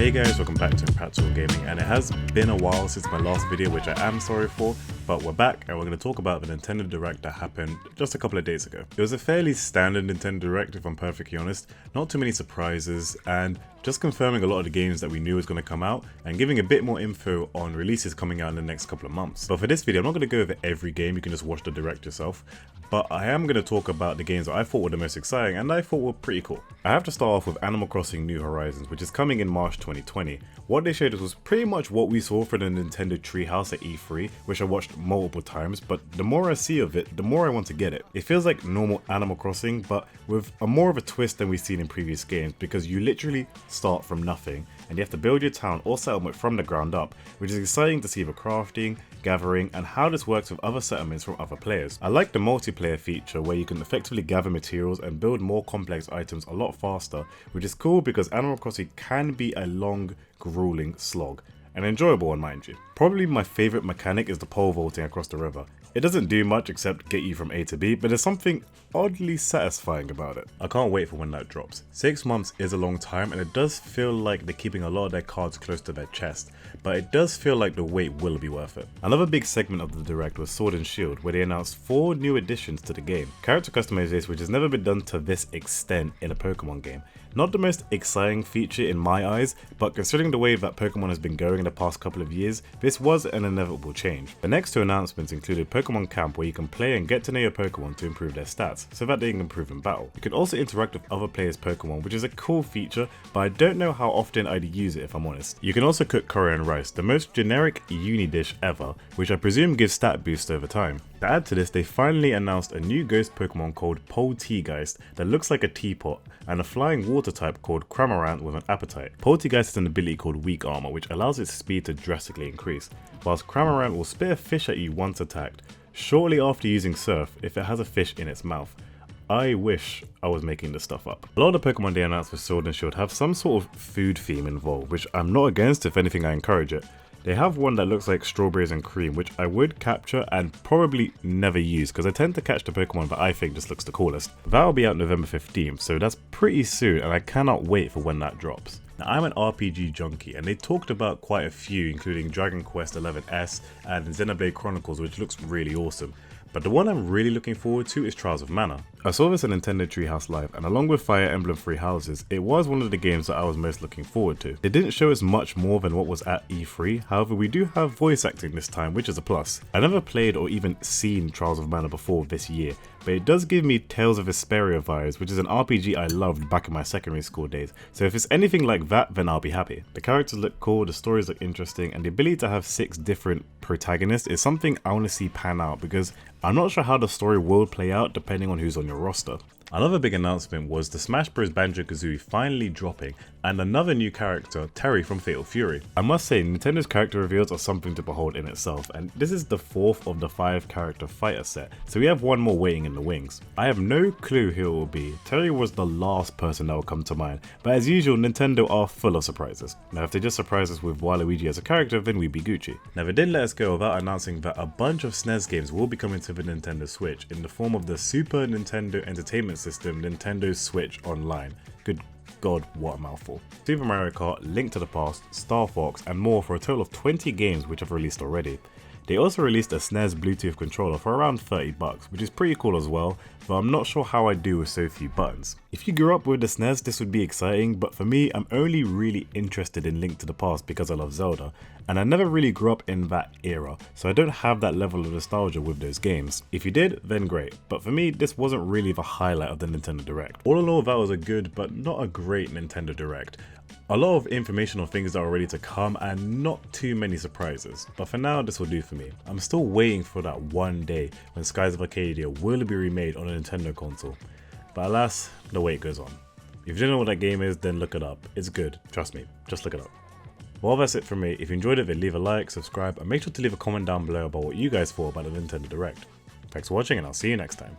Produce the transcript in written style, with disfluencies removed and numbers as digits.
Hey guys, welcome back to Impactful Gaming, and it has been a while since my last video, which I am sorry for, but we're back and we're going to talk about the Nintendo Direct that happened just a couple of days ago. It was a fairly standard Nintendo Direct, if I'm perfectly honest, not too many surprises, and just confirming a lot of the games that we knew was going to come out and giving a bit more info on releases coming out in the next couple of months. But for this video, I'm not going to go over every game, you can just watch the Direct yourself, but I am going to talk about the games that I thought were the most exciting and I thought were pretty cool. I have to start off with Animal Crossing New Horizons, which is coming in March 2020. What they showed us was pretty much what we saw for the Nintendo Treehouse at E3, which I watched multiple times, but the more I see of it, the more I want to get it. It feels like normal Animal Crossing, but with a more of a twist than we've seen in previous games, because you literally start from nothing and you have to build your town or settlement from the ground up, which is exciting to see the crafting, gathering, and how this works with other settlements from other players. I like the multiplayer feature where you can effectively gather materials and build more complex items a lot faster, which is cool because Animal Crossing can be a long, grueling slog, and enjoyable one, mind you. Probably my favourite mechanic is the pole vaulting across the river. It doesn't do much except get you from A to B, but there's something oddly satisfying about it. I can't wait for when that drops. 6 months is a long time, and it does feel like they're keeping a lot of their cards close to their chest, but it does feel like the wait will be worth it. Another big segment of the Direct was Sword and Shield, where they announced 4 new additions to the game. Character customization, which has never been done to this extent in a Pokemon game. Not the most exciting feature in my eyes, but considering the way that Pokemon has been going in the past couple of years, this was an inevitable change. The next 2 announcements included Pokemon Camp, where you can play and get to know your Pokemon to improve their stats, so that they can improve in battle. You can also interact with other players' Pokemon, which is a cool feature, but I don't know how often I'd use it if I'm honest. You can also cook curry and rice, the most generic uni dish ever, which I presume gives stat boost over time. To add to this, they finally announced a new ghost Pokemon called Polteageist that looks like a teapot, and a flying water type called Cramorant with an appetite. Polteageist has an ability called Weak Armor, which allows its speed to drastically increase, whilst Cramorant will spit a fish at you once attacked, shortly after using Surf if it has a fish in its mouth. I wish I was making this stuff up. A lot of the Pokemon they announced for Sword and Shield have some sort of food theme involved, which I'm not against, if anything I encourage it. They have one that looks like strawberries and cream, which I would capture and probably never use because I tend to catch the Pokemon that I think just looks the coolest. That'll be out November 15th, so that's pretty soon and I cannot wait for when that drops. Now, I'm an RPG junkie and they talked about quite a few, including Dragon Quest XI-S and Xenoblade Chronicles, which looks really awesome. But the one I'm really looking forward to is Trials of Mana. I saw this at Nintendo Treehouse Live, and along with Fire Emblem Three Houses, it was one of the games that I was most looking forward to. They didn't show us much more than what was at E3, however we do have voice acting this time, which is a plus. I never played or even seen Trials of Mana before this year, but it does give me Tales of Vesperia vibes, which is an RPG I loved back in my secondary school days, so if it's anything like that, then I'll be happy. The characters look cool, the stories look interesting, and the ability to have 6 different protagonists is something I want to see pan out, because I'm not sure how the story will play out depending on who's on your roster. Another big announcement was the Smash Bros. Banjo-Kazooie finally dropping, and another new character, Terry from Fatal Fury. I must say, Nintendo's character reveals are something to behold in itself, and this is the 4th of the 5 character fighter set, so we have one more waiting in the wings. I have no clue who it will be. Terry was the last person that will come to mind, but as usual, Nintendo are full of surprises. Now if they just surprise us with Waluigi as a character, then we'd be Gucci. Now they didn't let us go without announcing that a bunch of SNES games will be coming to the Nintendo Switch in the form of the Super Nintendo Entertainment System Nintendo Switch Online. Good God, what a mouthful. Super Mario Kart, Link to the Past, Star Fox, and more for a total of 20 games which have released already. They also released a SNES Bluetooth controller for around $30, which is pretty cool as well, but I'm not sure how I do with so few buttons. If you grew up with the SNES, this would be exciting, but for me, I'm only really interested in Link to the Past because I love Zelda, and I never really grew up in that era, so I don't have that level of nostalgia with those games. If you did, then great, but for me, this wasn't really the highlight of the Nintendo Direct. All in all, that was a good, but not a great Nintendo Direct. A lot of information on things that are ready to come and not too many surprises, but for now this will do for me. I'm still waiting for that one day when Skies of Arcadia will be remade on a Nintendo console, but alas, the wait goes on. If you don't know what that game is, then look it up. It's good, trust me, just look it up. Well, that's it from me. If you enjoyed it, then leave a like, subscribe, and make sure to leave a comment down below about what you guys thought about the Nintendo Direct. Thanks for watching and I'll see you next time.